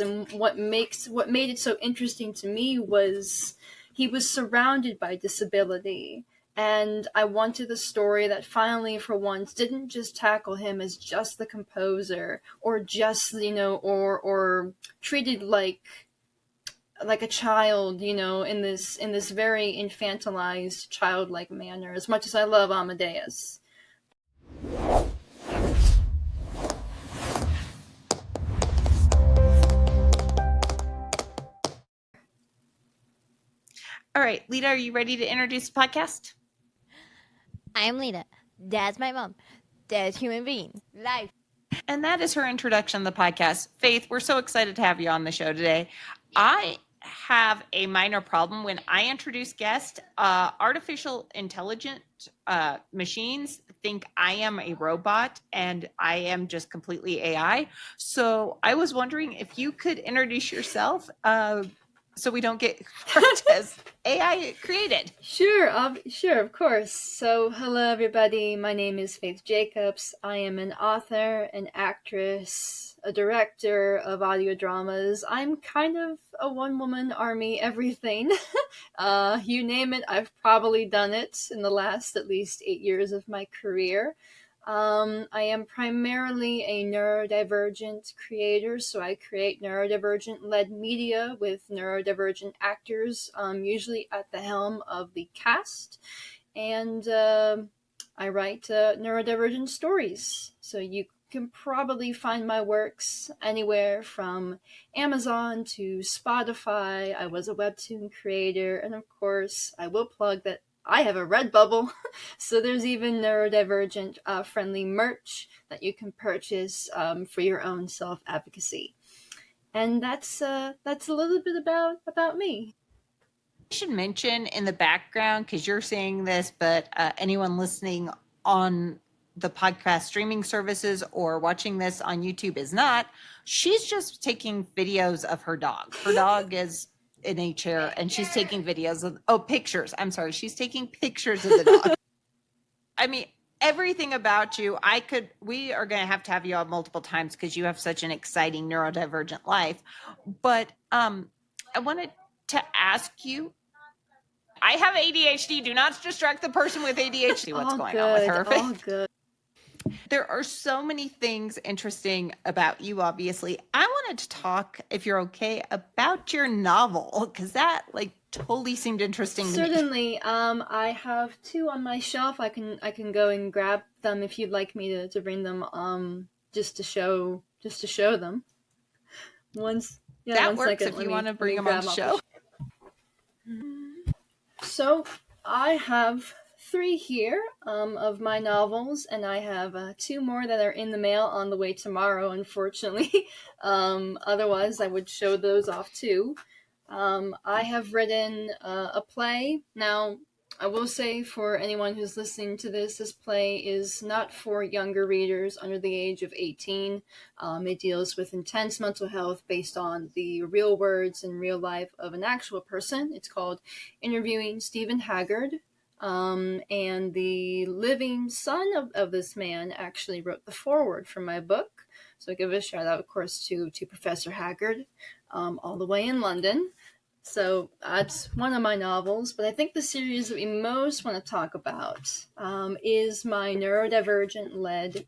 And what made it so interesting to me was he was surrounded by disability. And I wanted a story that finally, for once, didn't just tackle him as just the composer or just, or treated like a child, in this very infantilized, childlike manner, as much as I love Amadeus. All right, Lita, are you ready to introduce the podcast? I'm Lita. That's my mom. That's human being. Life. And that is her introduction to the podcast. Faith, we're so excited to have you on the show today. I have a minor problem when I introduce guests. Artificial intelligent machines think I am a robot and I am just completely AI. So I was wondering if you could introduce yourself so we don't get hurt as AI created. Sure, of course. So, hello everybody. My name is Faith Jacobs. I am an author, an actress, a director of audio dramas. I'm kind of a one-woman army everything. You name it, I've probably done it in the last at least 8 years of my career. I am primarily a neurodivergent creator, so I create neurodivergent-led media with neurodivergent actors, usually at the helm of the cast, and I write neurodivergent stories. So you can probably find my works anywhere from Amazon to Spotify. I was a webtoon creator, and of course, I will plug that I have a Redbubble, so there's even neurodivergent friendly merch that you can purchase for your own self-advocacy. And that's a little bit about me. I should mention in the background, because you're saying this, but anyone listening on the podcast streaming services or watching this on YouTube is not, she's just taking videos of her dog. Her dog is in a chair and she's taking videos of pictures. I'm sorry, she's taking pictures of the dog. I mean, everything about you, we are going to have you on multiple times because you have such an exciting neurodivergent life. But I wanted to ask you, I have ADHD. Do not distract the person with ADHD. What's going on with her? All good. There are so many things interesting about you, obviously. I wanted to talk, if you're okay, about your novel, because that totally seemed interesting to me. Certainly. I have 2 on my shelf. I can go and grab them if you'd like me to bring them just to show them. That works if you want to bring them on the show. So I have 3 here of my novels, and I have 2 more that are in the mail on the way tomorrow, unfortunately. Otherwise, I would show those off too. I have written a play. Now, I will say for anyone who's listening to this play is not for younger readers under the age of 18. It deals with intense mental health based on the real words and real life of an actual person. It's called Interviewing Stephen Haggard. And the living son of this man actually wrote the foreword for my book. So I give a shout out, of course, to Professor Haggard, all the way in London. So that's one of my novels, but I think the series that we most want to talk about is my neurodivergent-led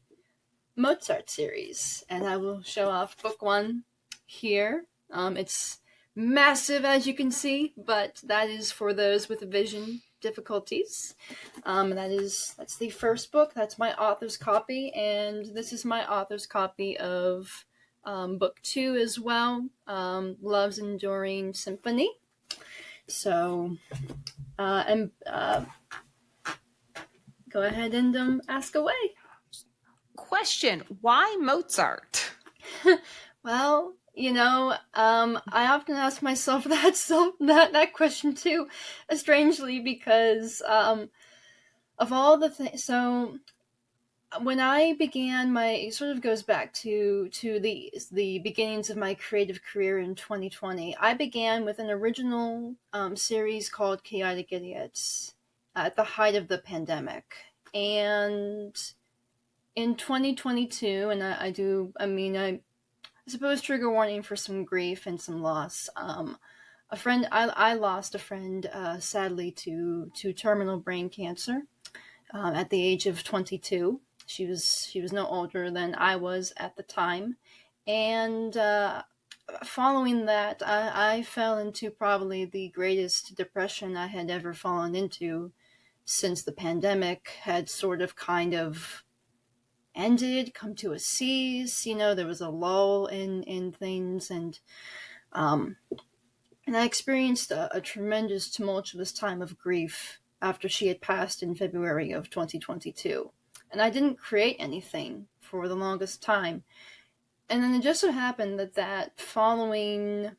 Mozart series. And I will show off book 1 here. It's massive, as you can see, but that is for those with vision difficulties. That's the first book. That's my author's copy, and this is my author's copy of book 2 as well, Love's Enduring Symphony. So, go ahead and ask away. Question: why Mozart? Well, I often ask myself that question too, strangely, because of all the things. So when I began it sort of goes back to the beginnings of my creative career in 2020. I began with an original series called Chaotic Idiots at the height of the pandemic, and in 2022, and I suppose trigger warning for some grief and some loss. A friend, I lost a friend, sadly, to terminal brain cancer at the age of 22. She was no older than I was at the time, and following that, I fell into probably the greatest depression I had ever fallen into since the pandemic had sort of kind of ended, come to a cease. There was a lull in things, um, and I experienced a tremendous tumultuous time of grief after she had passed in February of 2022. And I didn't create anything for the longest time. And then it just so happened that following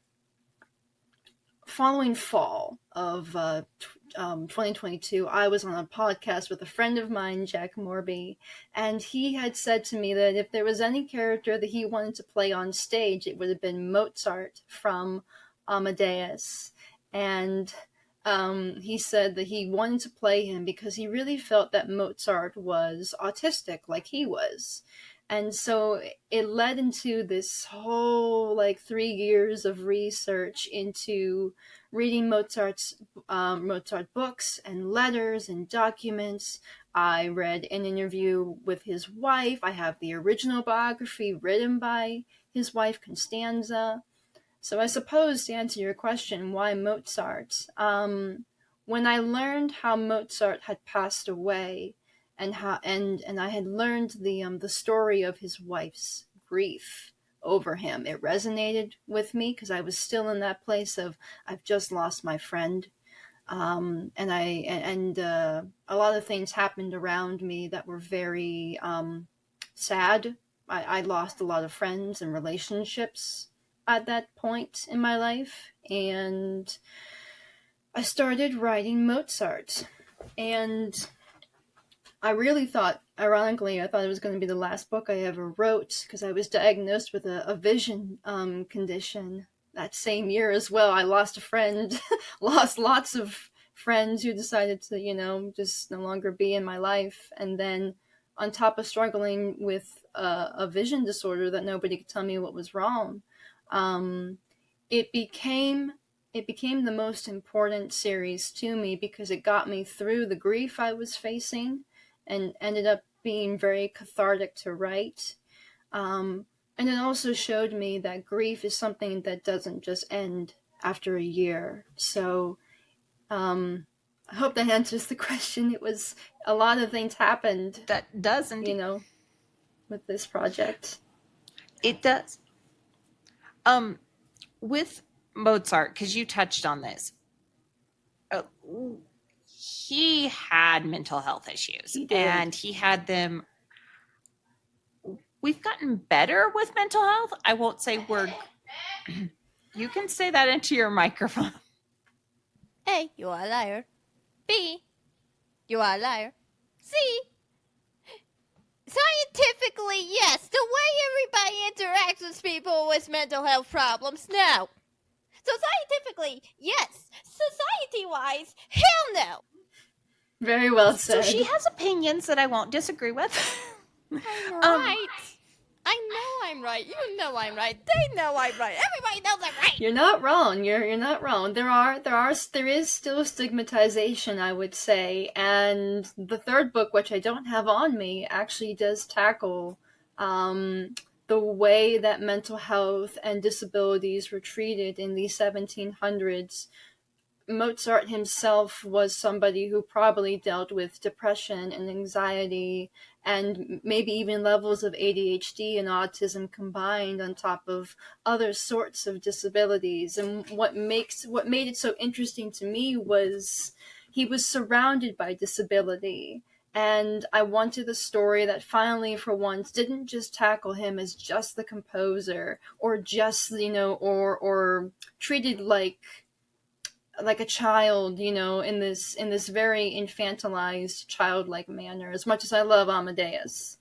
fall of 2022, I was on a podcast with a friend of mine, Jack Morby, and he had said to me that if there was any character that he wanted to play on stage, it would have been Mozart from Amadeus. And he said that he wanted to play him because he really felt that Mozart was autistic like he was. And so it led into this whole 3 years of research into reading Mozart books and letters and documents. I read an interview with his wife. I have the original biography written by his wife, Constanza. So I suppose to answer your question, why Mozart? When I learned how Mozart had passed away, and I had learned the story of his wife's grief over him, it resonated with me because I was still in that place of I've just lost my friend, and a lot of things happened around me that were very sad. I lost a lot of friends and relationships at that point in my life, and I started writing Mozart, and I really thought, ironically, I thought it was going to be the last book I ever wrote because I was diagnosed with a vision condition that same year as well. I lost a friend, lost lots of friends who decided to, just no longer be in my life. And then on top of struggling with a vision disorder that nobody could tell me what was wrong, it became the most important series to me because it got me through the grief I was facing and ended up being very cathartic to write. And it also showed me that grief is something that doesn't just end after a year. So I hope that answers the question. It was a lot of things happened. That does indeed. With this project. It does. With Mozart, because you touched on this, he had mental health issues, and he had them. We've gotten better with mental health. I won't say we're. You can say that into your microphone. A, you are a liar. B, you are a liar. C, scientifically, yes, the way everybody interacts with people with mental health problems, no. So scientifically, yes. Society-wise, hell no. Very well said. So she has opinions that I won't disagree with. I'm right. I know I'm right. You know I'm right. They know I'm right. Everybody knows I'm right. You're not wrong. You're not wrong. There is still stigmatization, I would say, and the third book, which I don't have on me, actually does tackle the way that mental health and disabilities were treated in the 1700s. Mozart himself was somebody who probably dealt with depression and anxiety and maybe even levels of ADHD and autism combined on top of other sorts of disabilities. And what made it so interesting to me was he was surrounded by disability. And I wanted a story that finally, for once, didn't just tackle him as just the composer or just, or treated like a child, in this very infantilized, childlike manner, as much as I love Amadeus.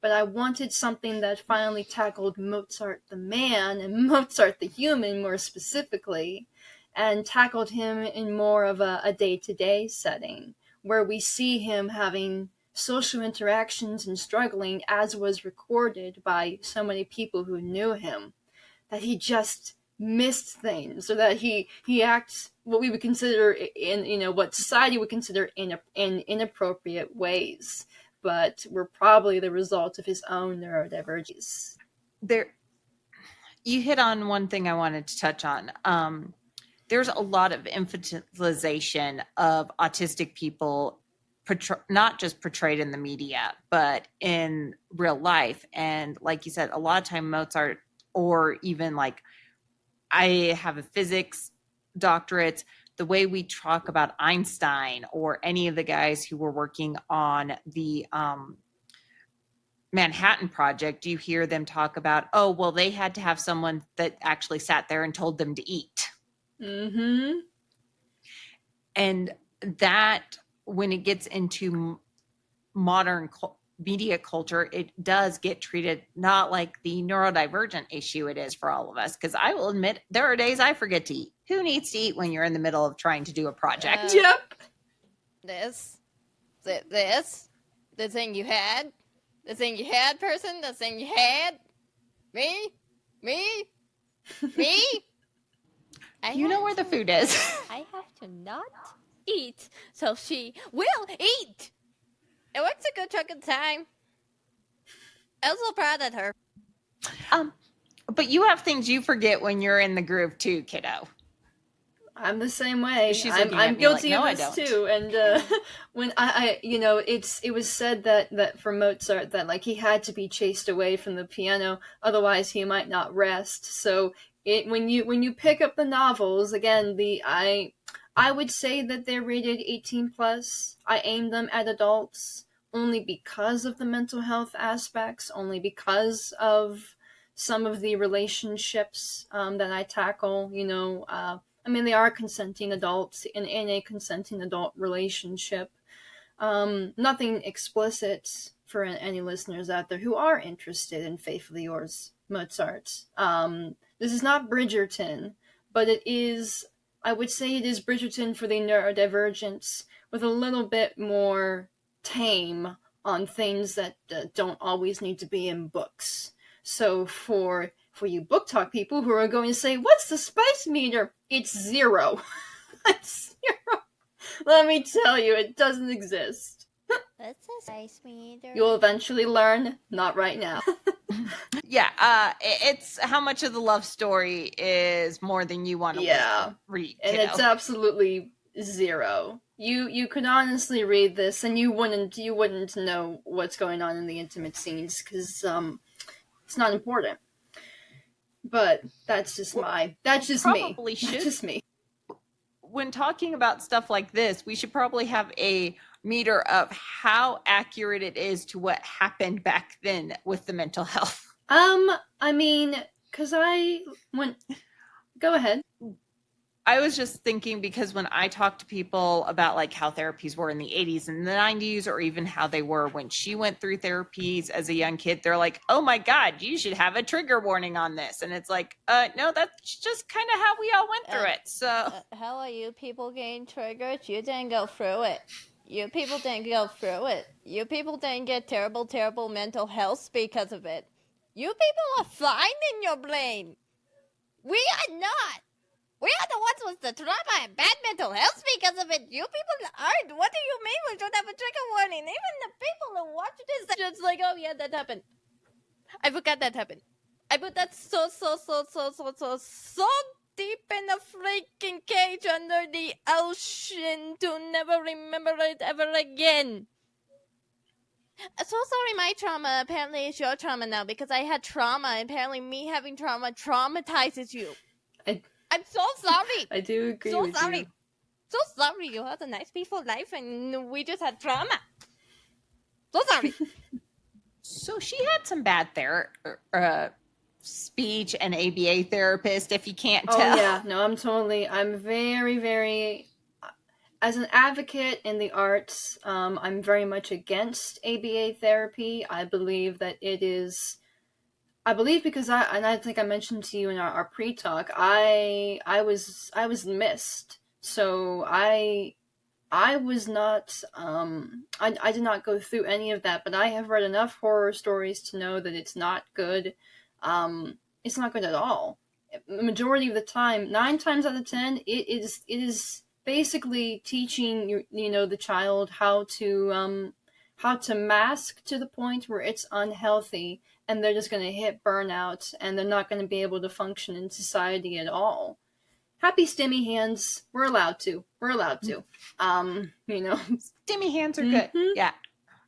But I wanted something that finally tackled Mozart the man and Mozart the human more specifically, and tackled him in more of a day-to-day setting, where we see him having social interactions and struggling as was recorded by so many people who knew him. that he just missed things, or that he acts what we would consider in what society would consider in inappropriate ways, but were probably the result of his own neurodivergence. There, you hit on one thing I wanted to touch on. There's a lot of infantilization of autistic people, not just portrayed in the media, but in real life. And like you said, a lot of time Mozart, or even like I have a physics doctorate, the way we talk about Einstein or any of the guys who were working on the Manhattan Project, you hear them talk about, oh, well, they had to have someone that actually sat there and told them to eat. Mm-hmm. And that, when it gets into modern media culture, it does get treated not like the neurodivergent issue it is for all of us. Because I will admit, there are days I forget to eat. Who needs to eat when you're in the middle of trying to do a project? Yep. The thing you had, person, the thing you had, me. You know where the food is. I have to not eat, so she will eat. It works a good chunk of the time. I'm so proud of her. But you have things you forget when you're in the groove too, kiddo. I'm the same way. She's I'm guilty like, no, of this too. And when I it was said that for Mozart that like he had to be chased away from the piano, otherwise he might not rest. So when you pick up the novels again, I would say that they're rated 18 plus. I aim them at adults only because of the mental health aspects, only because of some of the relationships that I tackle. They are consenting adults in a consenting adult relationship. Nothing explicit for any listeners out there who are interested in Faithfully Yours, Mozart. This is not Bridgerton, but it is, I would say it is Bridgerton for the neurodivergence, with a little bit more tame on things that don't always need to be in books. So for you book talk people who are going to say, what's the spice meter? It's 0. It's 0. Let me tell you, it doesn't exist. What's a spice meter? You'll eventually learn, not right now. Yeah, it's how much of the love story is more than you want to read. And it's absolutely 0. You could honestly read this and you wouldn't know what's going on in the intimate scenes, because it's not important. But that's just me. That's just me. When talking about stuff like this, we should probably have a meter of how accurate it is to what happened back then with the mental health. Because go ahead. I was just thinking, because when I talk to people about like how therapies were in the 80s and the 90s, or even how they were when she went through therapies as a young kid, they're like, oh my God, you should have a trigger warning on this. And it's like, no, that's just kind of how we all went through it. So how are you people getting triggered? You didn't go through it. You people didn't go through it. You people didn't get terrible, terrible mental health because of it. You people are fine in your brain. We are not. We are the ones with the trauma and bad mental health because of it. You people aren't. What do you mean we should have a trigger warning? Even the people who watch this are just like, oh yeah, that happened. I forgot that happened. I put that so deep in a freaking cage under the ocean to never remember it ever again. So sorry, my trauma apparently is your trauma now, because I had trauma, and apparently me having trauma traumatizes you. I'm so sorry. I do agree so with sorry. you. So sorry. You had a nice, peaceful life, and we just had trauma. So sorry. So she had some bad speech and ABA therapist, if you can't tell. Oh yeah, no, I'm very, very, as an advocate in the arts, I'm very much against ABA therapy. I believe that it is, because I think I mentioned to you in our pre-talk, I was missed. So I was not, I did not go through any of that, but I have read enough horror stories to know that it's not good. It's not good at all. The majority of the time, 9 times out of 10, it is basically teaching the child how to mask to the point where it's unhealthy, and they're just going to hit burnout, and they're not going to be able to function in society at all. Happy stimmy hands. We're allowed to. Stimmy hands are good. Mhm. Yeah.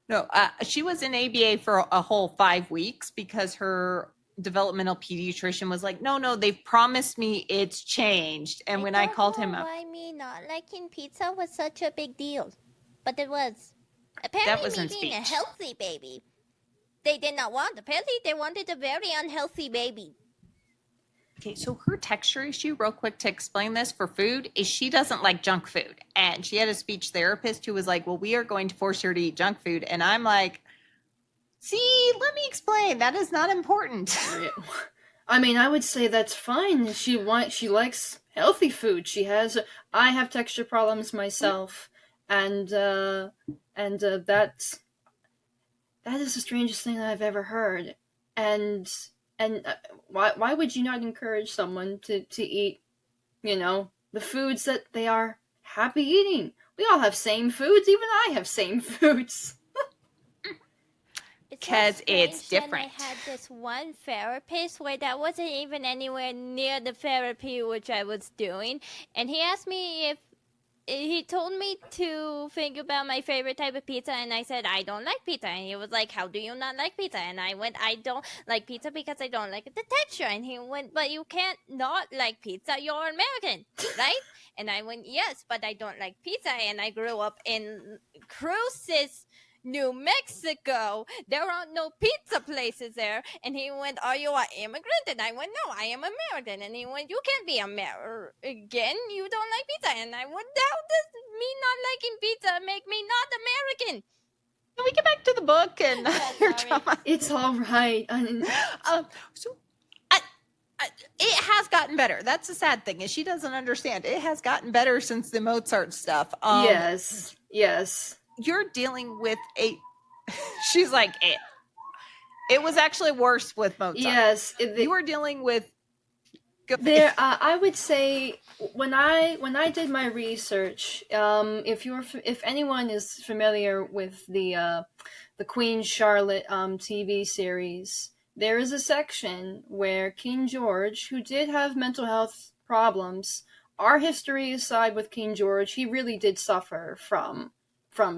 No, she was in ABA for a whole 5 weeks because her developmental pediatrician was like, no, they've promised me it's changed. And when I called him up, why me not liking pizza was such a big deal, but it was. That Apparently, was me in being a speech. healthy baby, they did not want. Apparently, they wanted a very unhealthy baby. Okay, so her texture issue, real quick to explain this for food, is she doesn't like junk food. And she had a speech therapist who was like, well, we are going to force her to eat junk food. And I'm like, see, let me explain. That is not important. I mean, I would say that's fine. She likes healthy food. I have texture problems myself, and that is the strangest thing I've ever heard. And why would you not encourage someone to eat, the foods that they are happy eating? We all have same foods. Even I have same foods. Because it's different. And I had this one therapist where that wasn't even anywhere near the therapy which I was doing, and he asked me if he told me to think about my favorite type of pizza, and I said I don't like pizza, and he was like, how do you not like pizza? And I went, I don't like pizza because I don't like the texture. And he went, but you can't not like pizza, you're American, right? And I went, yes, but I don't like pizza, and I grew up in Cruces, New Mexico. There aren't no pizza places there. And he went, are you an immigrant? And I went, no, I am American. And he went, you can't be American, you don't like pizza. And I went, how does me not liking pizza make me not American? Can we get back to the book and your trauma? It's all right. So it has gotten better. That's the sad thing, is she doesn't understand. It has gotten better since the Mozart stuff. Yes. You're dealing with she's like, it was actually worse with Mozart. Yes. You were dealing with I would say when I did my research, if anyone is familiar with the Queen Charlotte TV series, there is a section where King George, who did have mental health problems, our history aside with King George, he really did suffer from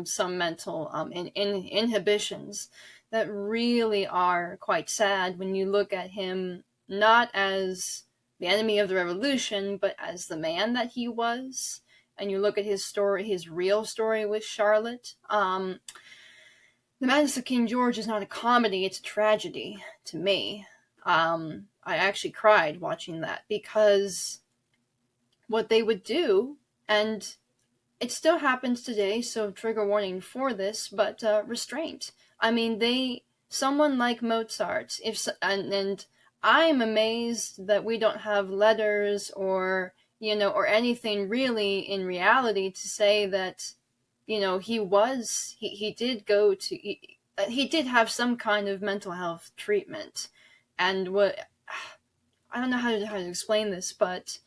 some mental inhibitions that really are quite sad when you look at him not as the enemy of the revolution, but as the man that he was. And you look at his story, his real story with Charlotte. The Madness of King George is not a comedy, it's a tragedy to me. I actually cried watching that, because what they would do, and it still happens today, so trigger warning for this, but restraint. I mean, someone like Mozart, and I'm amazed that we don't have letters or anything really in reality to say that, he did have some kind of mental health treatment. And I don't know how to explain this, but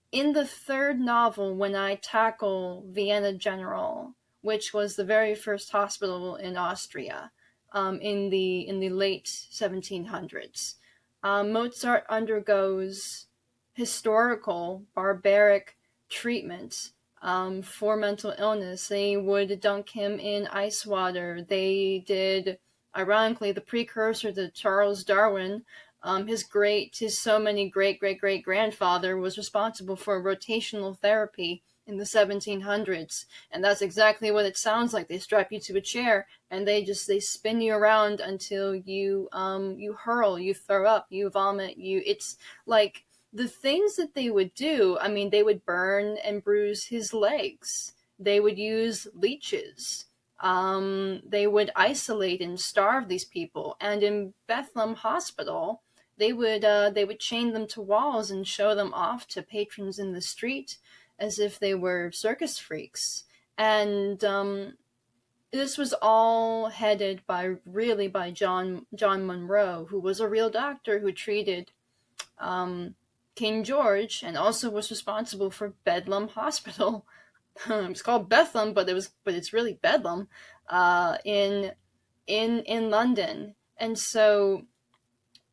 in the third novel, when I tackle Vienna General, which was the very first hospital in Austria, in the late 1700s, Mozart undergoes historical, barbaric treatment for mental illness. They would dunk him in ice water. They did, ironically, the precursor to Charles Darwin. His so many great grandfather was responsible for rotational therapy in the 1700s, and that's exactly what it sounds like. They strap you to a chair and they spin you around until you hurl, you throw up, you vomit, it's like the things that they would do. I mean, they would burn and bruise his legs. They would use leeches. They would isolate and starve these people. And in Bethlehem Hospital, they would chain them to walls and show them off to patrons in the street as if they were circus freaks. And this was all headed by John Monroe, who was a real doctor who treated King George, and also was responsible for Bedlam Hospital. It's called Bethlem, but it's really Bedlam, in London. And so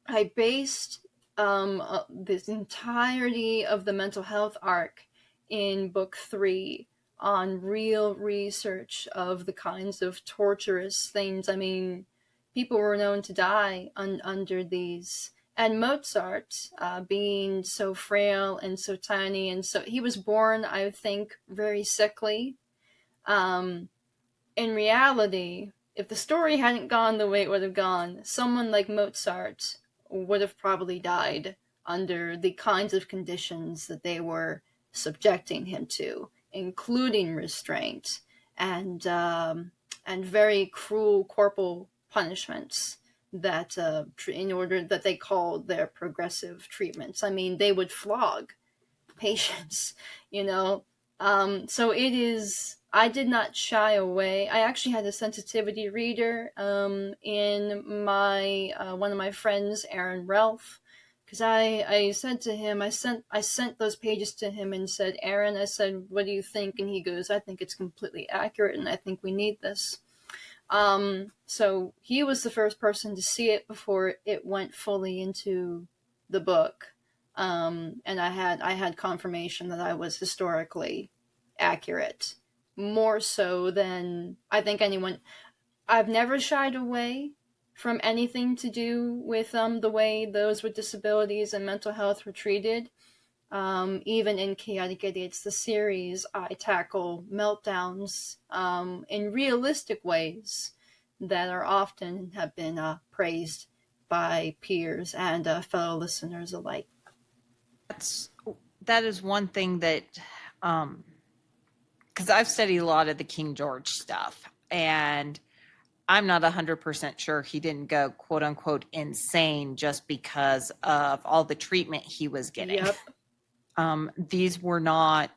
I based this entirety of the mental health arc in book 3 on real research of the kinds of torturous things. I mean, people were known to die under these. And Mozart, being so frail and so tiny, and so he was born, I think, very sickly. Um, in reality, if the story hadn't gone the way it would have gone, someone like Mozart would have probably died under the kinds of conditions that they were subjecting him to, including restraint and very cruel corporal punishments that in order that they called their progressive treatments. I mean, they would flog patients, you know. So it is. I did not shy away. I actually had a sensitivity reader in my one of my friends, Aaron Ralph, because I said to him, I sent those pages to him and said, Aaron, I said, what do you think? And he goes, I think it's completely accurate, and I think we need this. So he was the first person to see it before it went fully into the book. And I had confirmation that I was historically accurate, more so than I think anyone. I've never shied away from anything to do with the way those with disabilities and mental health were treated. Even in Chaotic Idiots, the series, I tackle meltdowns in realistic ways that are often have been praised by peers and fellow listeners alike. That is one thing that, because I've studied a lot of the King George stuff, and I'm not 100% sure he didn't go quote unquote insane just because of all the treatment he was getting. Yep. These were not,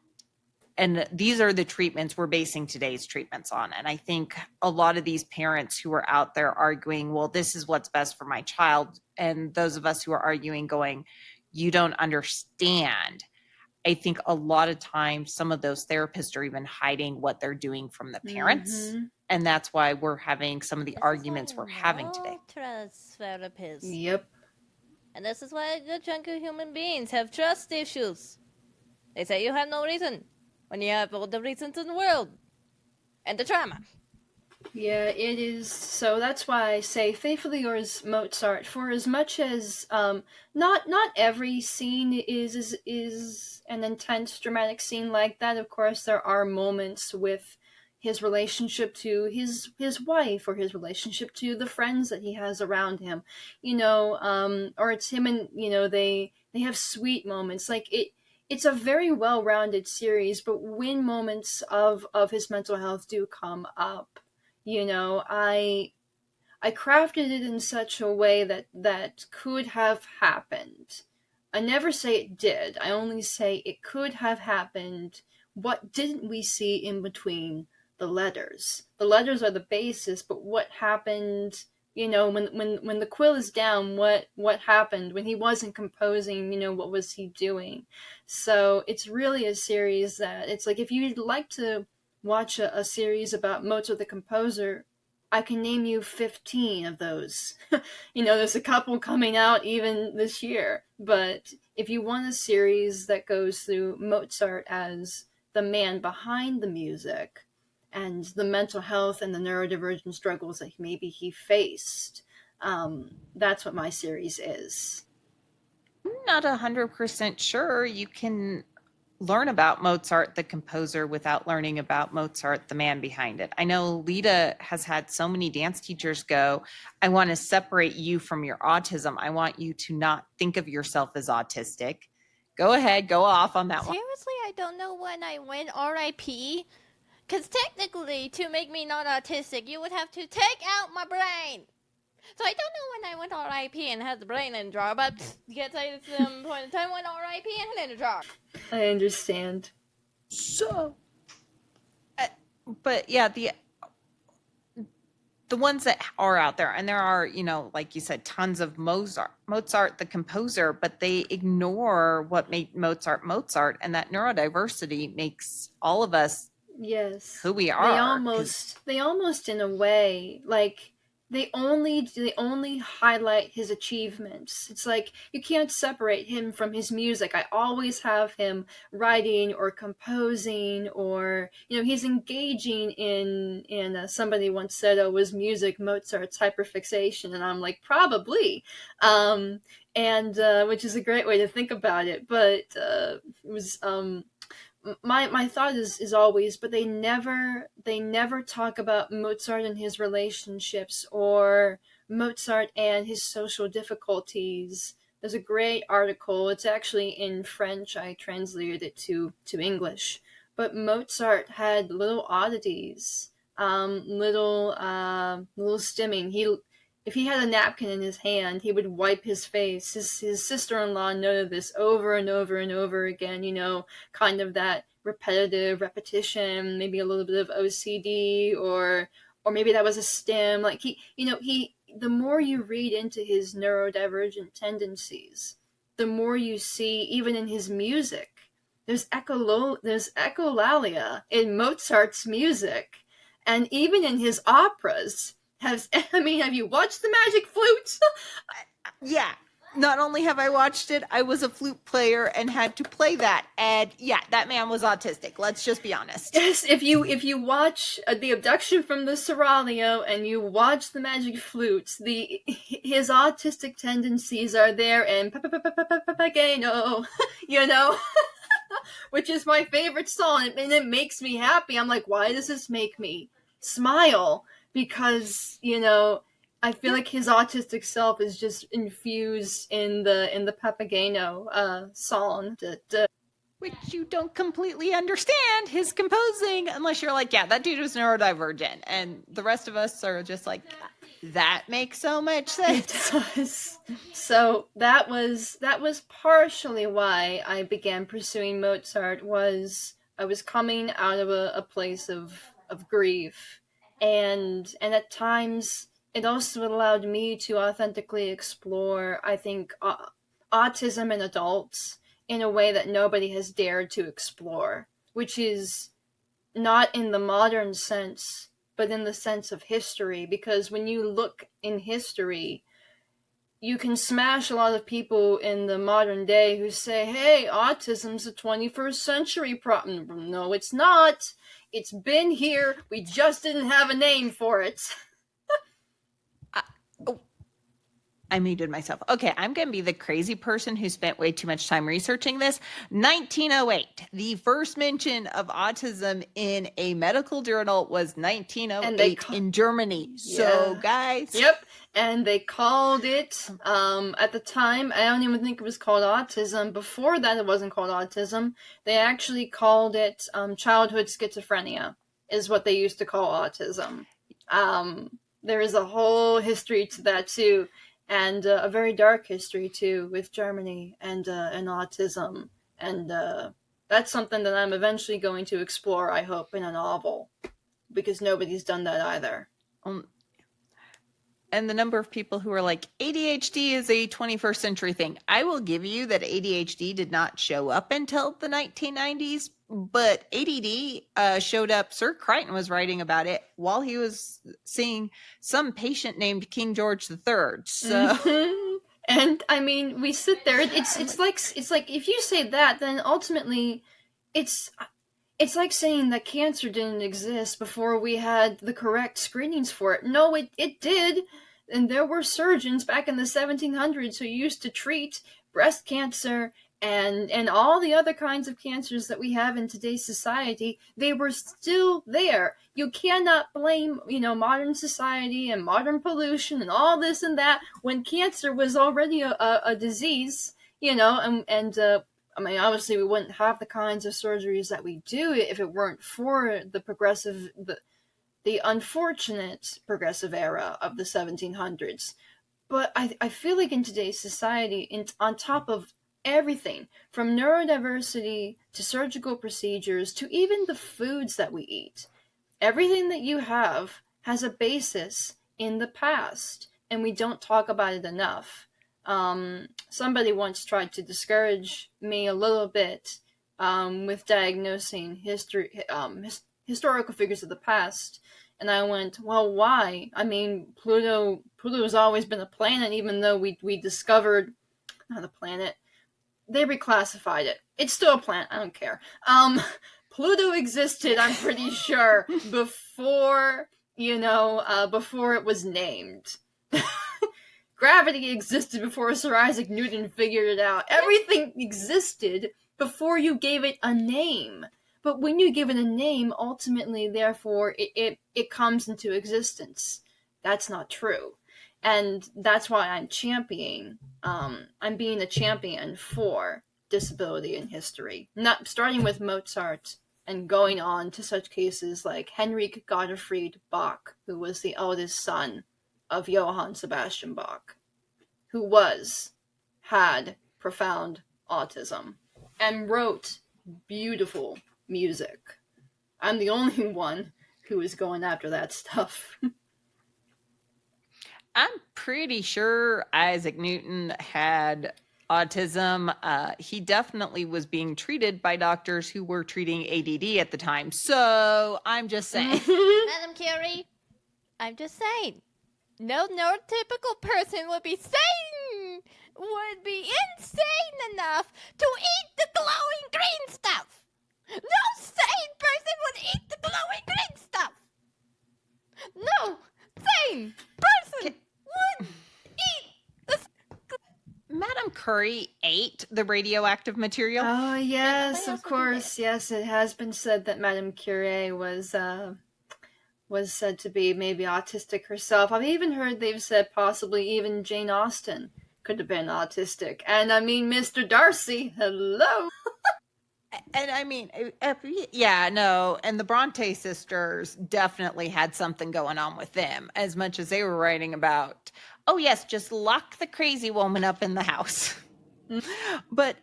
and these are the treatments we're basing today's treatments on. And I think a lot of these parents who are out there arguing, well, this is what's best for my child, and those of us who are arguing going, you don't understand. I think a lot of times some of those therapists are even hiding what they're doing from the parents. Mm-hmm. And that's why we're having some of the This arguments is why we're having today. no trust therapists. Yep. And this is why a good chunk of human beings have trust issues. They say you have no reason when you have all the reasons in the world. And the trauma. Yeah, it is. So that's why I say faithfully yours, Mozart. For as much as not every scene is an intense dramatic scene like that. Of course, there are moments with his relationship to his wife, or his relationship to the friends that he has around him, or it's him, and they have sweet moments. Like it's a very well-rounded series, but when moments of his mental health do come up, I crafted it in such a way that could have happened. I never say it did. I only say it could have happened. What didn't we see in between the letters? The letters are the basis, but what happened, when the quill is down, what happened when he wasn't composing, what was he doing? So it's really a series that it's like, if you'd like to watch a series about Mozart the composer, I can name you 15 of those. There's a couple coming out even this year. But if you want a series that goes through Mozart as the man behind the music and the mental health and the neurodivergent struggles that maybe he faced, that's what my series is. I'm not 100% sure you can learn about Mozart, the composer, without learning about Mozart, the man behind it. I know Lita has had so many dance teachers go, I want to separate you from your autism. I want you to not think of yourself as autistic. Go ahead, go off on that one. Seriously, I don't know when I went RIP. Because technically, to make me not autistic, you would have to take out my brain. So I don't know when I went RIP and had the brain in a jar, but yes, I some point in time went RIP and had it in a jar. I understand. So, but yeah, the ones that are out there, and there are, you know, like you said, tons of Mozart, the composer, but they ignore what made Mozart Mozart, and that neurodiversity makes all of us Yes. who we They are. almost in a way, like they only highlight his achievements. It's like you can't separate him from his music. I always have him writing or composing, or he's engaging in somebody once said, "Oh, was music Mozart's hyperfixation?" And I'm like, probably. And which is a great way to think about it, but it was my thought is always, but they never talk about Mozart and his relationships, or Mozart and his social difficulties. There's a great article, it's actually in French, I translated it to English, but Mozart had little oddities, little stimming. If he had a napkin in his hand, he would wipe his face. His sister-in-law noted this over and over and over again, kind of that repetitive repetition, maybe a little bit of OCD, or maybe that was a stim. Like he the more you read into his neurodivergent tendencies, the more you see, even in his music, there's echolalia in Mozart's music, and even in his operas. Have you watched The Magic Flute? Yeah. Not only have I watched it, I was a flute player and had to play that. And yeah, that man was autistic. Let's just be honest. Yes, if you watch The Abduction from the Seraglio and you watch The Magic Flute, his autistic tendencies are there in Papageno, which is my favorite song, and it makes me happy. I'm like, why does this make me smile? Because I feel like his autistic self is just infused in the Papageno song. Which you don't completely understand his composing unless you're like, yeah, that dude was neurodivergent, and the rest of us are just like, that makes so much sense. It does. So that was partially why I began pursuing Mozart. I was coming out of a place of grief. And at times, it also allowed me to authentically explore, I think, autism in adults in a way that nobody has dared to explore, which is not in the modern sense, but in the sense of history. Because when you look in history, you can smash a lot of people in the modern day who say, hey, autism's a 21st century problem. No, it's not. It's been here. We just didn't have a name for it. I muted myself. Okay, I'm going to be the crazy person who spent way too much time researching this. 1908, the first mention of autism in a medical journal was 1908 in Germany. Yeah. So, guys. Yep. And they called it, at the time, I don't even think it was called autism. Before that, it wasn't called autism. They actually called it childhood schizophrenia, is what they used to call autism. There is a whole history to that, too. And a very dark history, too, with Germany and autism. And that's something that I'm eventually going to explore, I hope, in a novel. Because nobody's done that either. And the number of people who are like, ADHD is a 21st century thing. I will give you that ADHD did not show up until the 1990s, but ADD showed up. Sir Crichton was writing about it while he was seeing some patient named King George III. So, mm-hmm. And I mean, we sit there. It's like if you say that, then ultimately, it's like saying that cancer didn't exist before we had the correct screenings for it. No, it did. And there were surgeons back in the 1700s who used to treat breast cancer and all the other kinds of cancers that we have in today's society. They were still there. You cannot blame, modern society and modern pollution and all this and that when cancer was already a disease, obviously we wouldn't have the kinds of surgeries that we do if it weren't for the unfortunate progressive era of the 1700s. But I feel like in today's society, on top of everything, from neurodiversity to surgical procedures to even the foods that we eat, everything that you have has a basis in the past, and we don't talk about it enough. Somebody once tried to discourage me a little bit with diagnosing historical figures of the past, and I went, well, why? I mean, Pluto's always been a planet, even though we discovered, not a planet, they reclassified it. It's still a planet, I don't care. Pluto existed, I'm pretty sure, before, before it was named. Gravity existed before Sir Isaac Newton figured it out. Everything existed before you gave it a name. But when you give it a name, ultimately, therefore, it comes into existence. That's not true. And that's why I'm I'm being a champion for disability in history. Not starting with Mozart and going on to such cases like Henrik Gottfried Bach, who was the eldest son of Johann Sebastian Bach, who had profound autism and wrote beautiful music. I'm the only one who is going after that stuff. I'm pretty sure Isaac Newton had autism. He definitely was being treated by doctors who were treating ADD at the time. So I'm just saying. Madam Curie, I'm just saying. No neurotypical person would be insane enough to eat the glowing green stuff. No sane person would eat the glowing green stuff. No sane person would eat the. Madame Curie ate the radioactive material. Oh yes, of course. Yes, it has been said that Madame Curie was said to be maybe autistic herself. I've even heard they've said possibly even Jane Austen could have been autistic. And I mean, Mr. Darcy, hello. And I mean, and the Bronte sisters definitely had something going on with them, as much as they were writing about, oh yes, just lock the crazy woman up in the house. But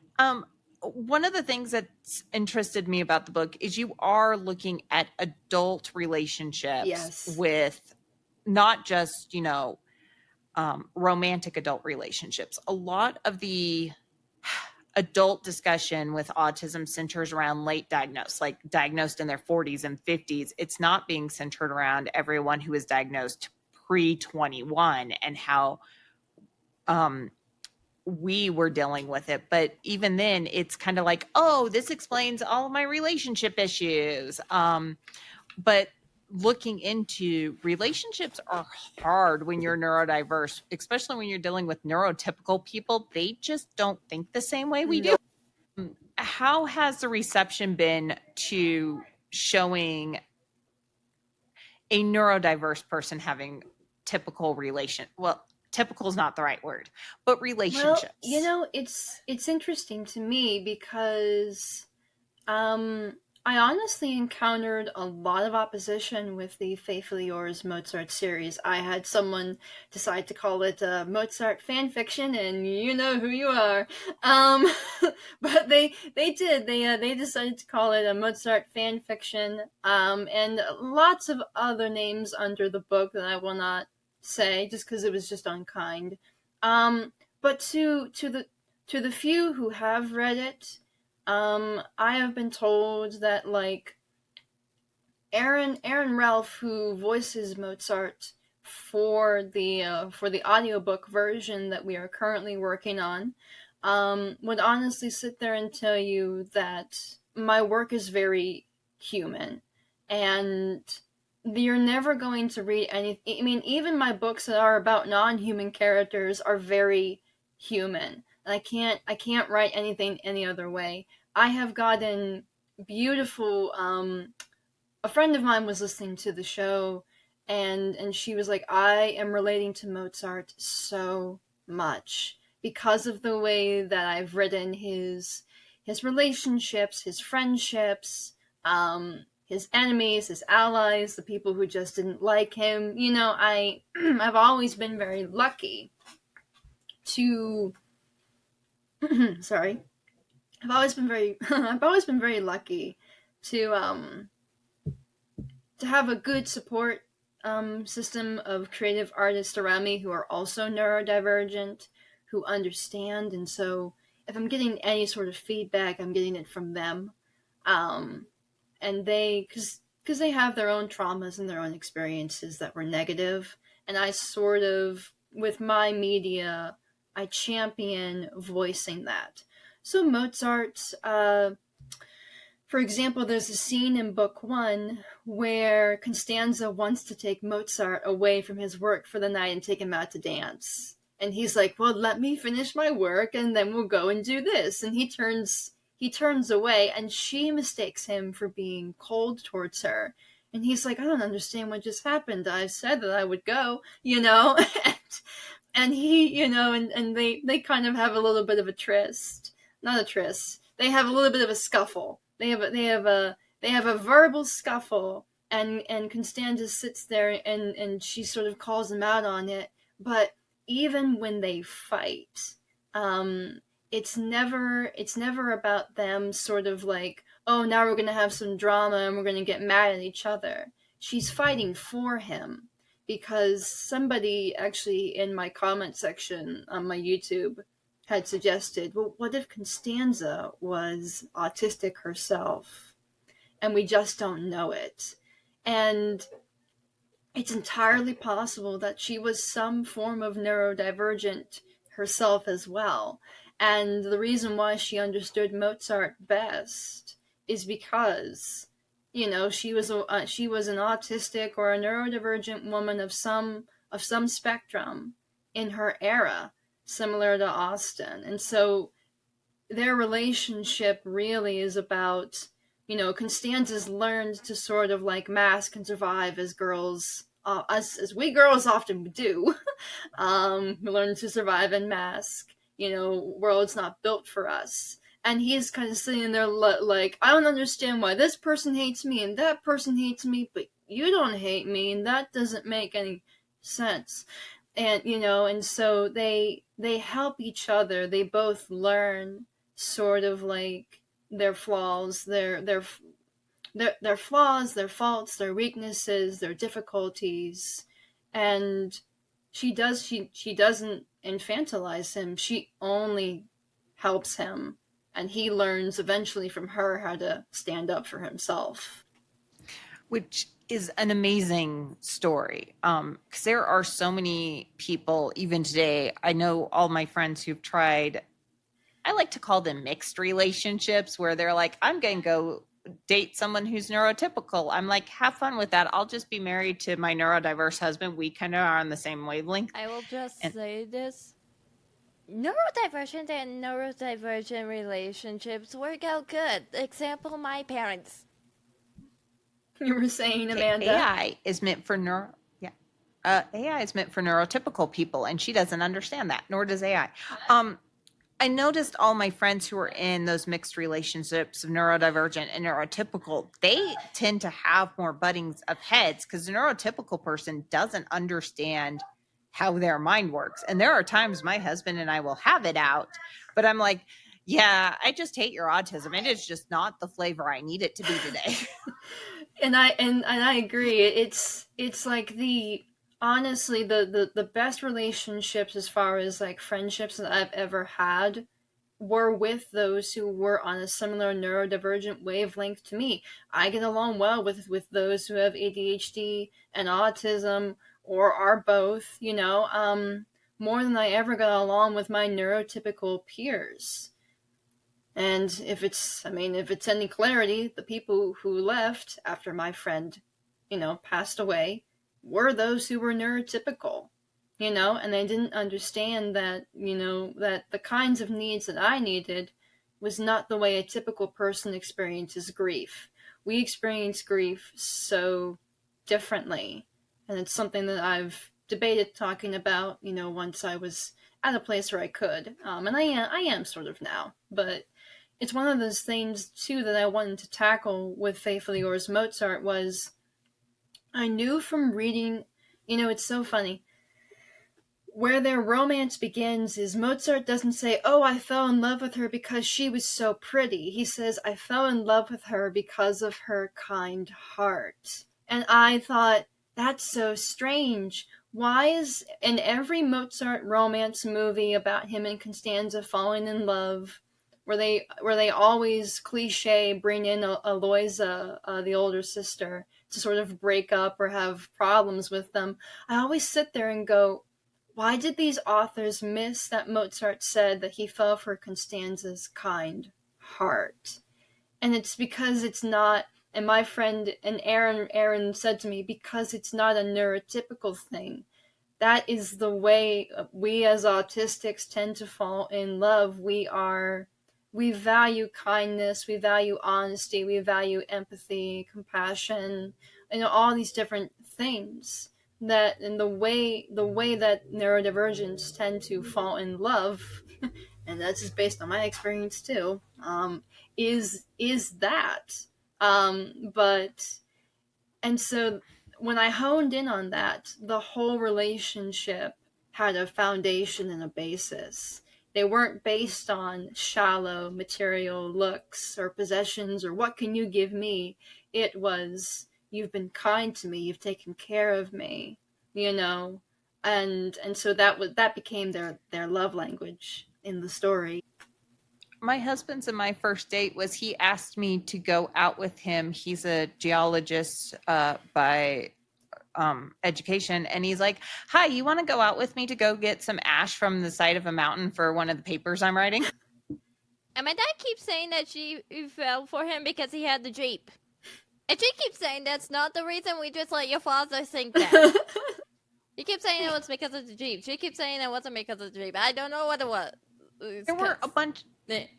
one of the things that's interested me about the book is you are looking at adult relationships with not just, romantic adult relationships. A lot of the adult discussion with autism centers around late diagnosed, like diagnosed in their 40s and 50s. It's not being centered around everyone who is diagnosed pre-21 and how we were dealing with it. But even then, it's kind of like, oh, this explains all of my relationship issues. But looking into relationships are hard when you're neurodiverse, especially when you're dealing with neurotypical people. They just don't think the same way we do. How has the reception been to showing a neurodiverse person having typical typical is not the right word, but relationships? Well, it's interesting to me because I honestly encountered a lot of opposition with the Faithfully Yours Mozart series. I had someone decide to call it Mozart fan fiction, and you know who you are. But they did. They decided to call it a Mozart fan fiction, and lots of other names under the book that I will not say, just because it was just unkind. But to the few who have read it, I have been told that, like, Aaron Ralph, who voices Mozart for the audiobook version that we are currently working on, would honestly sit there and tell you that my work is very human, and you're never going to read anything. I mean, even my books that are about non-human characters are very human. I can't write anything any other way. I have gotten beautiful. A friend of mine was listening to the show, and she was like, "I am relating to Mozart so much because of the way that I've written his relationships, his friendships, his enemies, his allies, the people who just didn't like him. I've always been very lucky to." Sorry. I've always been very lucky to have a good support system of creative artists around me who are also neurodivergent, who understand. And so if I'm getting any sort of feedback, I'm getting it from them. Um, and because they have their own traumas and their own experiences that were negative. And I sort of, with my media, I champion voicing that. So Mozart, for example, there's a scene in book 1 where Constanza wants to take Mozart away from his work for the night and take him out to dance. And he's like, well, let me finish my work and then we'll go and do this. And he turns away, and she mistakes him for being cold towards her. And he's like, I don't understand what just happened. I said that I would go, and he, and they kind of have a little bit of a tryst. Not a tryst. They have a little bit of a scuffle. They have a verbal scuffle, and Constanza sits there and she sort of calls him out on it. But even when they fight, it's never about them sort of like, oh, now we're going to have some drama and we're going to get mad at each other. She's fighting for him, because somebody actually in my comment section on my YouTube had suggested, well, what if Constanza was autistic herself and we just don't know it? And it's entirely possible that she was some form of neurodivergent herself as well. And the reason why she understood Mozart best is because, she was an autistic or a neurodivergent woman of some spectrum in her era, similar to Austen. And so their relationship really is about, Constanza's learned to sort of like mask and survive as girls, as we girls often do. We learn to survive and mask. World's not built for us. And he's kind of sitting there like, I don't understand why this person hates me and that person hates me, but you don't hate me, and that doesn't make any sense. And and so they help each other. They both learn sort of like their flaws, their flaws, their faults, their weaknesses, their difficulties. And she doesn't infantilize him. She only helps him, and he learns eventually from her how to stand up for himself. Which is an amazing story, because there are so many people, even today, I know all my friends who've tried, I like to call them mixed relationships, where they're like, I'm going to go date someone who's neurotypical. I'm like, have fun with that. I'll just be married to my neurodiverse husband. We kind of are on the same wavelength. I will just say this. Neurodivergent and neurodivergent relationships work out good. Example, my parents. You were saying, Amanda? AI is meant for AI is meant for neurotypical people, and she doesn't understand that, nor does AI. I noticed all my friends who are in those mixed relationships of neurodivergent and neurotypical, they tend to have more buttings of heads, because the neurotypical person doesn't understand how their mind works. And there are times my husband and I will have it out, but I'm like, yeah, I just hate your autism. It is just not the flavor I need it to be today. And I agree. It's like honestly the best relationships as far as like friendships that I've ever had were with those who were on a similar neurodivergent wavelength to me. I get along well with those who have ADHD and autism, or are both, more than I ever got along with my neurotypical peers. And if it's any clarity, the people who left after my friend, passed away, were those who were neurotypical, and they didn't understand that, that the kinds of needs that I needed was not the way a typical person experiences grief. We experience grief so differently. And it's something that I've debated talking about, once I was at a place where I could. And I am sort of now. But it's one of those things, too, that I wanted to tackle with Faithfully Yours Mozart was, I knew from reading, it's so funny. Where their romance begins is Mozart doesn't say, oh, I fell in love with her because she was so pretty. He says, I fell in love with her because of her kind heart. And I thought, That's so strange. Why is in every Mozart romance movie about him and Constanza falling in love, where they always cliche bring in Aloysia, the older sister, to sort of break up or have problems with them? I always sit there and go, why did these authors miss that Mozart said that he fell for Constanza's kind heart? And it's because it's not, and my friend and Aaron said to me, because it's not a neurotypical thing. That is the way we as autistics tend to fall in love. We value kindness, we value honesty, we value empathy, compassion, all these different things. That and the way that neurodivergents tend to fall in love, and that's just based on my experience too, is that. But and so when I honed in on that, the whole relationship had a foundation and a basis. They weren't based on shallow material looks or possessions or what can you give me. It was, you've been kind to me, you've taken care of me, and so that became their love language in the story. My husband's and my first date was he asked me to go out with him. He's a geologist by education. And he's like, hi, you want to go out with me to go get some ash from the side of a mountain for one of the papers I'm writing? And my dad keeps saying that she fell for him because he had the Jeep. And she keeps saying that's not the reason. We just let your father think that. He keeps saying it was because of the Jeep. She keeps saying it wasn't because of the Jeep. I don't know what it was. There were a bunch.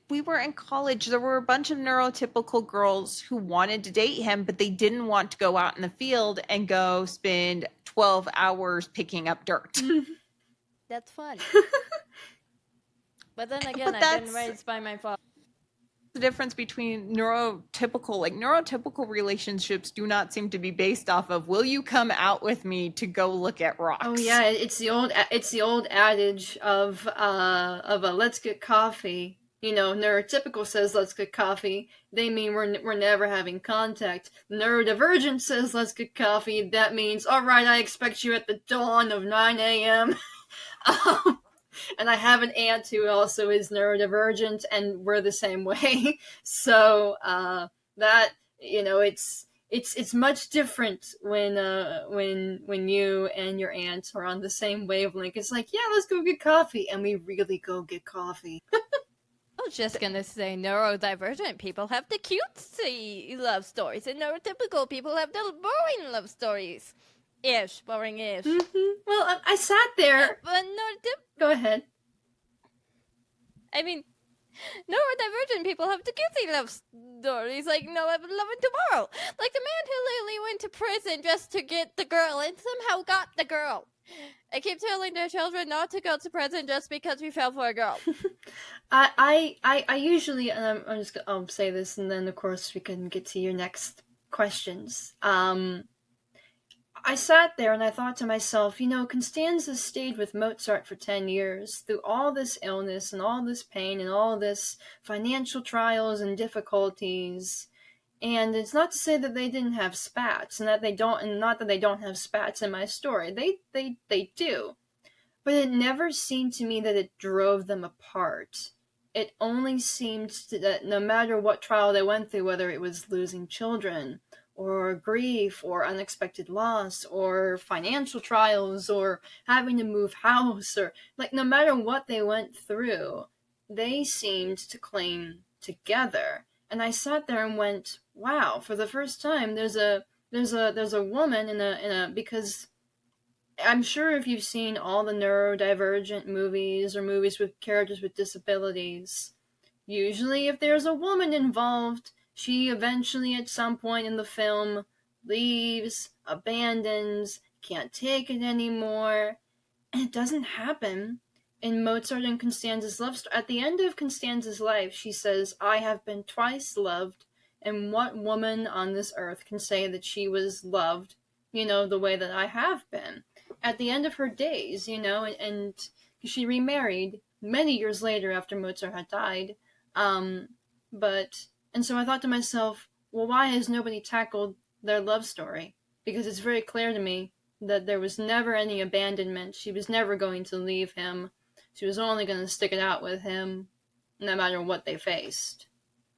We were in college. There were a bunch of neurotypical girls who wanted to date him, but they didn't want to go out in the field and go spend 12 hours picking up dirt. That's fun. But then again, I've been raised by my father. The difference between neurotypical relationships do not seem to be based off of, will you come out with me to go look at rocks? Oh yeah, it's the old adage of a let's get coffee. Neurotypical says let's get coffee. They mean we're never having contact. Neurodivergent says let's get coffee. That means, all right, I expect you at the dawn of 9 a.m. And I have an aunt who also is neurodivergent, and we're the same way. So that it's much different when you and your aunt are on the same wavelength. It's like, yeah, let's go get coffee, and we really go get coffee. I was just gonna say, neurodivergent people have the cutesy love stories, and neurotypical people have the boring love stories. Boring-ish. Mm-hmm. Well, I sat there. But Go ahead. I mean, neurodivergent people have the cutesy love stories, like No Love and Tomorrow. Like the man who literally went to prison just to get the girl and somehow got the girl. I keep telling their children not to go to prison just because we fell for a girl. I usually, and I'm just gonna say this, and then of course we can get to your next questions. I sat there and I thought to myself, Constanza stayed with Mozart for 10 years through all this illness and all this pain and all this financial trials and difficulties. And it's not to say that they didn't have spats, and not that they don't have spats in my story. They do. But it never seemed to me that it drove them apart. It only seemed that no matter what trial they went through, whether it was losing children, or grief, or unexpected loss, or financial trials, or having to move house, or no matter what they went through, they seemed to cling together. And I sat there and went, wow, for the first time there's a woman in a because I'm sure if you've seen all the neurodivergent movies or movies with characters with disabilities, usually if there's a woman involved, she eventually, at some point in the film, leaves, abandons, can't take it anymore. And it doesn't happen in Mozart and Constanza's love story. At the end of Constanza's life, she says, I have been twice loved, and what woman on this earth can say that she was loved, the way that I have been? At the end of her days, and she remarried many years later after Mozart had died. And so I thought to myself, well, why has nobody tackled their love story? because it's very clear to me that there was never any abandonment. She was never going to leave him. She was only going to stick it out with him no matter what they faced.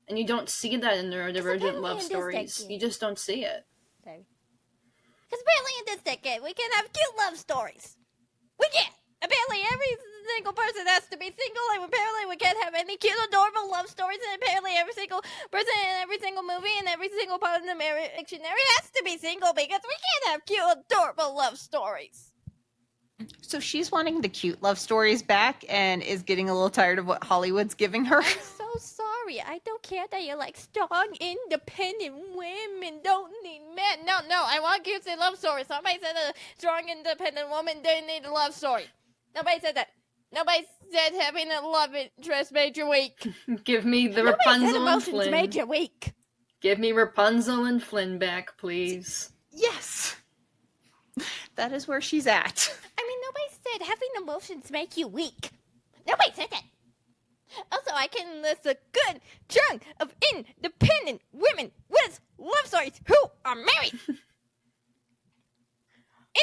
And you don't see that in neurodivergent love stories. You just don't see it. Sorry. Because apparently in this decade, we can have cute love stories. We can. Apparently every single person has to be single, and apparently we can't have any cute, adorable love stories, and apparently every single person in every single movie and every single part of the dictionary has to be single, because we can't have cute, adorable love stories. So she's wanting the cute love stories back and is getting a little tired of what Hollywood's giving her. I'm so sorry. I don't care that you're like strong, independent women don't need men. No, I want cute love stories. Somebody said a strong, independent woman didn't need a love story. Nobody said that. Nobody said having a love interest made you weak. Give me the Rapunzel and Flynn. Made you weak. Give me Rapunzel and Flynn back, please. Yes. That is where she's at. I mean, nobody said having emotions make you weak. Nobody said that. Also, I can list a good chunk of independent women with love stories who are married.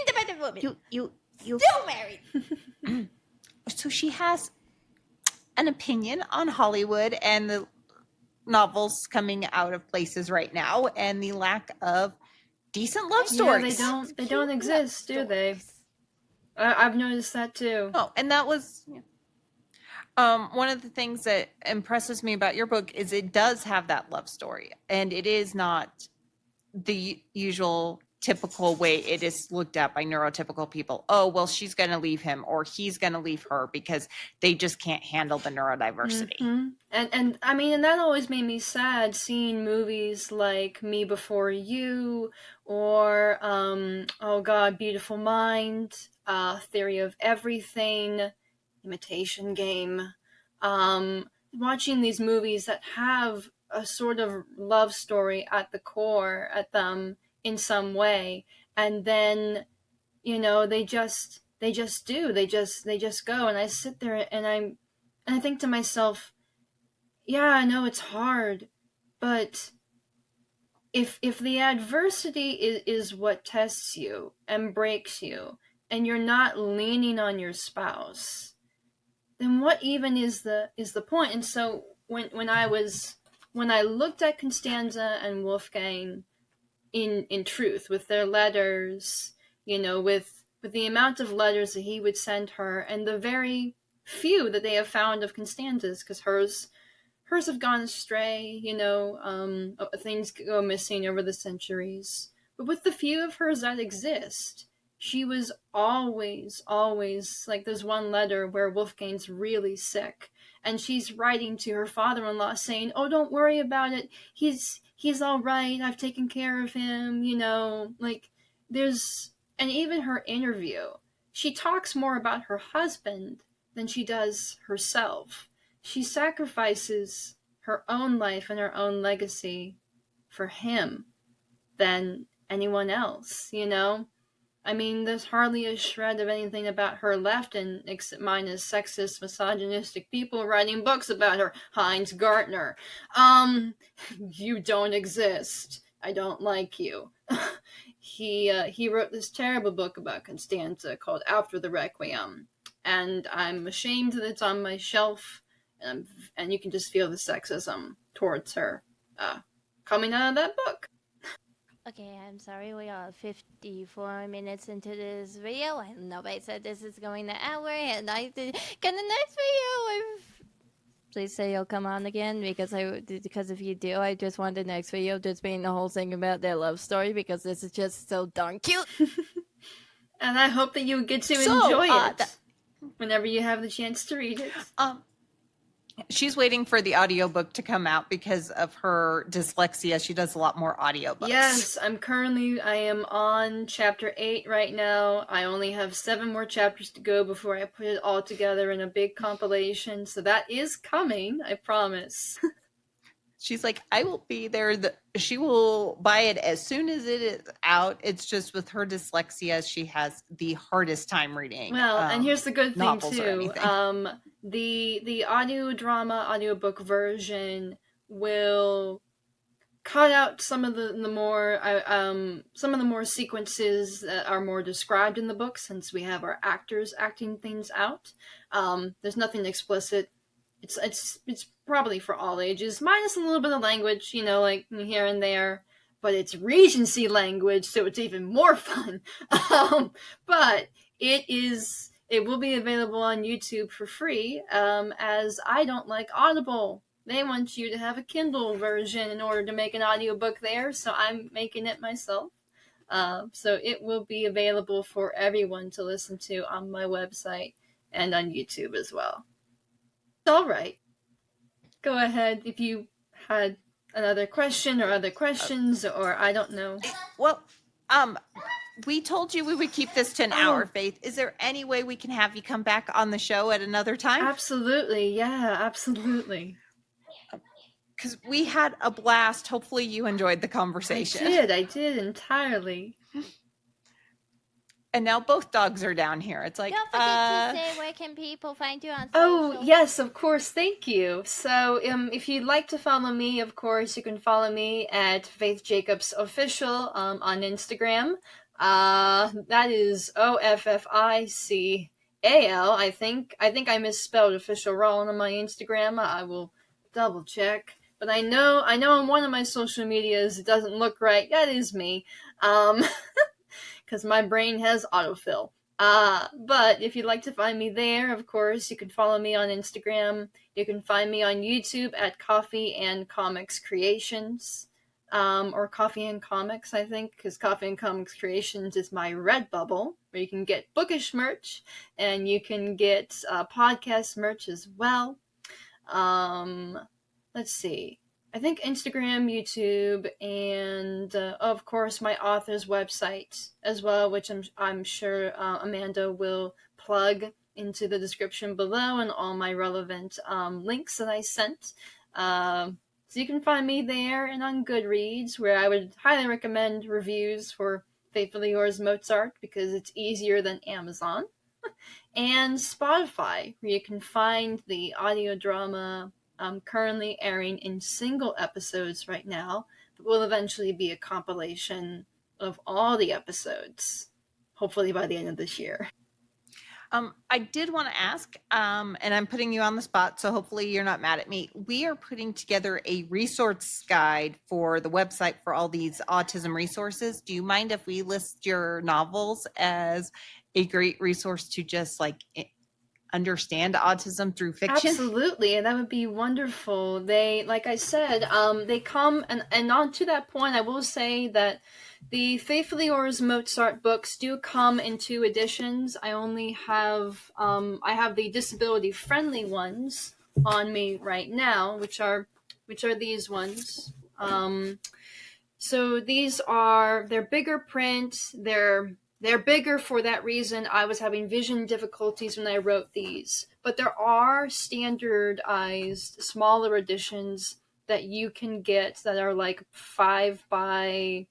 Independent women. You still married. So she has an opinion on Hollywood and the novels coming out of places right now and the lack of decent love stories. Yeah, they don't exist, do they? I've noticed that too. Oh, and that was one of the things that impresses me about your book is it does have that love story, and it is not the usual typical way it is looked at by neurotypical people. Oh, well, she's going to leave him or he's going to leave her because they just can't handle the neurodiversity. Mm-hmm. And I mean, and that always made me sad, seeing movies like Me Before You or oh God, Beautiful Mind, Theory of Everything, Imitation Game. Watching these movies that have a sort of love story at the core at them in some way, and then they just go, and I sit there and I think to myself, yeah, I know it's hard, but if the adversity is what tests you and breaks you, and you're not leaning on your spouse, then what even is the point? And so when I looked at Constanza and Wolfgang in truth, with their letters, with the amount of letters that he would send her, and the very few that they have found of Constanza's, because hers have gone astray, things go missing over the centuries. But with the few of hers that exist, she was always, like, there's one letter where Wolfgang's really sick, and she's writing to her father-in-law saying, oh, don't worry about it, he's all right, I've taken care of him, like, and even her interview, she talks more about her husband than she does herself. She sacrifices her own life and her own legacy for him than anyone else, I mean, there's hardly a shred of anything about her left, and except mine is sexist, misogynistic people writing books about her. Heinz Gartner. You don't exist. I don't like you. He wrote this terrible book about Constanza called After the Requiem, and I'm ashamed that it's on my shelf, and you can just feel the sexism towards her coming out of that book. Okay, I'm sorry, we are 54 minutes into this video, and nobody said this is going an hour, and I did get the next video. Please say you'll come on again, because if you do, I just want the next video just being the whole thing about their love story, because this is just so darn cute. And I hope that you get to enjoy it whenever you have the chance to read it. She's waiting for the audiobook to come out because of her dyslexia. She does a lot more audiobooks. Yes, I am on chapter 8 right now. I only have 7 more chapters to go before I put it all together in a big compilation. So that is coming, I promise. She's like, I will be there. She will buy it as soon as it is out. It's just with her dyslexia, she has the hardest time reading. Well, and here's the good thing too. The audio drama audiobook version will cut out some of the more sequences that are more described in the book, since we have our actors acting things out. There's nothing explicit. It's probably for all ages, minus a little bit of language, like here and there. But it's Regency language, so it's even more fun. But it will be available on YouTube for free, as I don't like Audible. They want you to have a Kindle version in order to make an audiobook there, so I'm making it myself. So it will be available for everyone to listen to on my website and on YouTube as well. All right. Go ahead if you had another question or other questions, or I don't know. Well, we told you we would keep this to an hour, Faith. Is there any way we can have you come back on the show at another time? Absolutely. Yeah, absolutely. Because we had a blast. Hopefully you enjoyed the conversation. I did entirely. And now both dogs are down here. It's like, Don't forget to say where can people find you on social. Oh, yes, of course. Thank you. So, if you'd like to follow me, of course, you can follow me at Faith Jacobs Official on Instagram. That is OFFICAL. I think I misspelled official wrong on my Instagram. I will double check. But I know on one of my social medias it doesn't look right. That is me. Because my brain has autofill. But if you'd like to find me there, of course, you can follow me on Instagram. You can find me on YouTube at Coffee and Comics Creations. Or Coffee and Comics, I think, because Coffee and Comics Creations is my Redbubble, where you can get bookish merch, and you can get podcast merch as well. Let's see. I think Instagram, YouTube, and of course my author's website as well, which I'm sure Amanda will plug into the description below, and all my relevant links that I sent. So you can find me there and on Goodreads, where I would highly recommend reviews for Faithfully Yours Mozart, because it's easier than Amazon. And Spotify, where you can find the audio drama currently airing in single episodes right now, but will eventually be a compilation of all the episodes, hopefully by the end of this year. I did want to ask, and I'm putting you on the spot, so hopefully you're not mad at me. We are putting together a resource guide for the website for all these autism resources. Do you mind if we list your novels as a great resource to just understand autism through fiction? Absolutely, and that would be wonderful. They, like I said, they come, and on to that point, I will say that the Faithfully Yours Mozart books do come in 2 editions. I only have, I have the disability-friendly ones on me right now, which are these ones. So they're bigger print, they're bigger for that reason. I was having vision difficulties when I wrote these. But there are standardized, smaller editions that you can get that are like 5 by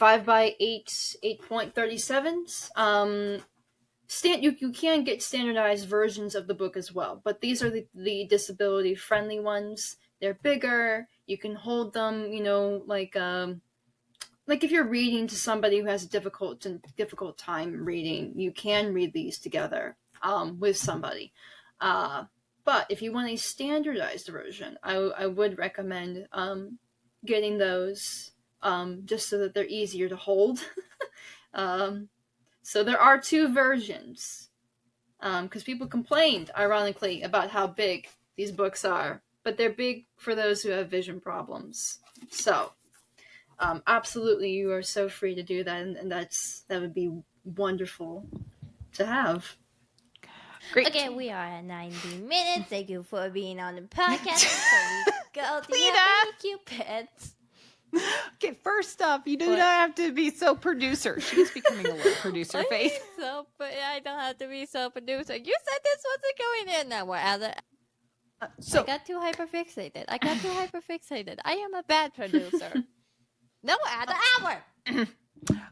8, 8.37s. You can get standardized versions of the book as well. But these are the disability-friendly ones. They're bigger. You can hold them, like if you're reading to somebody who has a difficult time reading, you can read these together with somebody. But if you want a standardized version, I would recommend getting those just so that they're easier to hold. So there are 2 versions, because people complained, ironically, about how big these books are. But they're big for those who have vision problems. So absolutely, you are so free to do that, and that would be wonderful to have. Great. Okay, we are at 90 minutes. Thank you for being on the podcast. Before we go, do you Lita! have any cute pets? Okay, first off, you do not have to be so producer. She's becoming a little producer, Faith. I don't have to be so producer. You said this wasn't going in. Now we're at the... I got too hyperfixated. I am a bad producer. No, we're at the hour.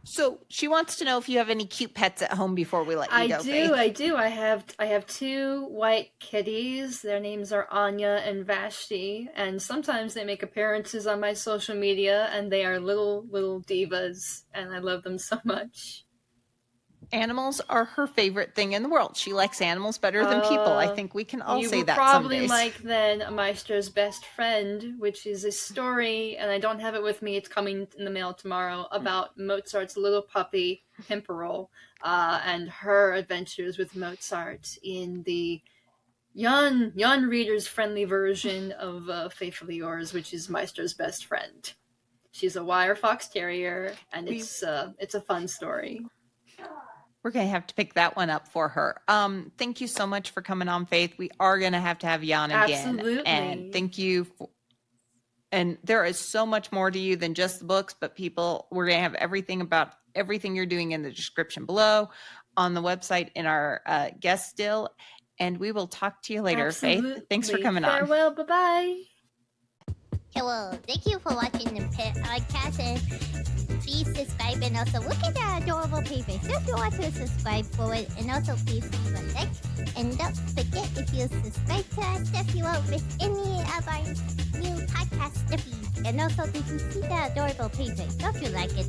So she wants to know if you have any cute pets at home before we let you go, Faith. I do. I have two white kitties. Their names are Anya and Vashti, and sometimes they make appearances on my social media, and they are little divas, and I love them so much. Animals are her favorite thing in the world. She likes animals better than people. I think we can all say that some days. You will probably like then Meister's Best Friend, which is a story, and I don't have it with me. It's coming in the mail tomorrow, about Mozart's little puppy, Pimperel, and her adventures with Mozart in the young readers friendly version of Faithfully Yours, which is Meister's Best Friend. She's a wire fox terrier, and it's a fun story. We're going to have to pick that one up for her. Thank you so much for coming on, Faith. We are going to have you on again. Absolutely. And thank you. And there is so much more to you than just the books, but we're going to have everything about everything you're doing in the description below, on the website, in our guest still. And we will talk to you later, Absolutely. Faith. Thanks for coming on. Farewell. Bye-bye. Hello, thank you for watching the podcast, and please subscribe, and also look at the adorable paper. So if you want to subscribe for it, and also please leave a like, and don't forget, if you subscribe to our stuff, you won't miss any of our new podcast stuffies. And also, did you see the adorable paper? Don't you like it?